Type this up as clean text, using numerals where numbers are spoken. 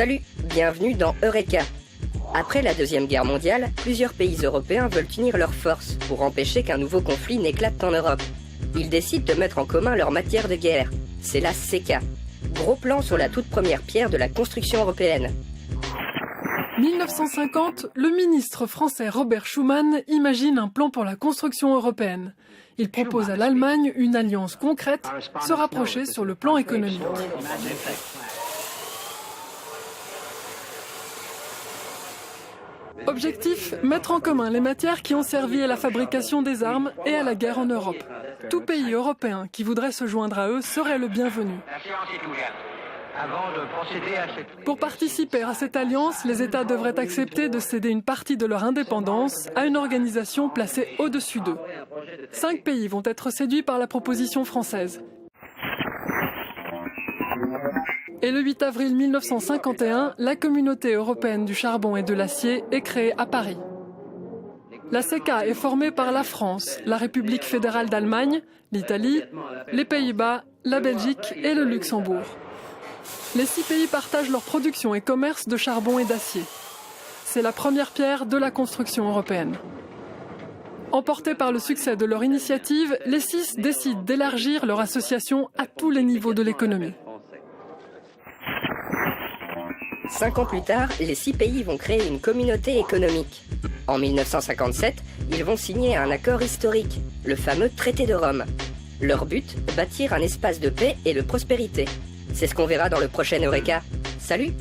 Salut, bienvenue dans Eureka. Après la Deuxième Guerre mondiale, plusieurs pays européens veulent unir leurs forces pour empêcher qu'un nouveau conflit n'éclate en Europe. Ils décident de mettre en commun leurs matières de guerre. C'est la CECA. Gros plan sur la toute première pierre de la construction européenne. 1950, le ministre français Robert Schuman imagine un plan pour la construction européenne. Il propose à l'Allemagne une alliance concrète, se rapprocher sur le plan économique. Objectif, mettre en commun les matières qui ont servi à la fabrication des armes et à la guerre en Europe. Tout pays européen qui voudrait se joindre à eux serait le bienvenu. Pour participer à cette alliance, les États devraient accepter de céder une partie de leur indépendance à une organisation placée au-dessus d'eux. 5 pays vont être séduits par la proposition française. Et le 8 avril 1951, la Communauté européenne du charbon et de l'acier est créée à Paris. La CECA est formée par la France, la République fédérale d'Allemagne, l'Italie, les Pays-Bas, la Belgique et le Luxembourg. Les 6 pays partagent leur production et commerce de charbon et d'acier. C'est la première pierre de la construction européenne. Emportés par le succès de leur initiative, les 6 décident d'élargir leur association à tous les niveaux de l'économie. 5 ans plus tard, les 6 pays vont créer une communauté économique. En 1957, ils vont signer un accord historique, le fameux traité de Rome. Leur but, bâtir un espace de paix et de prospérité. C'est ce qu'on verra dans le prochain Eureka. Salut!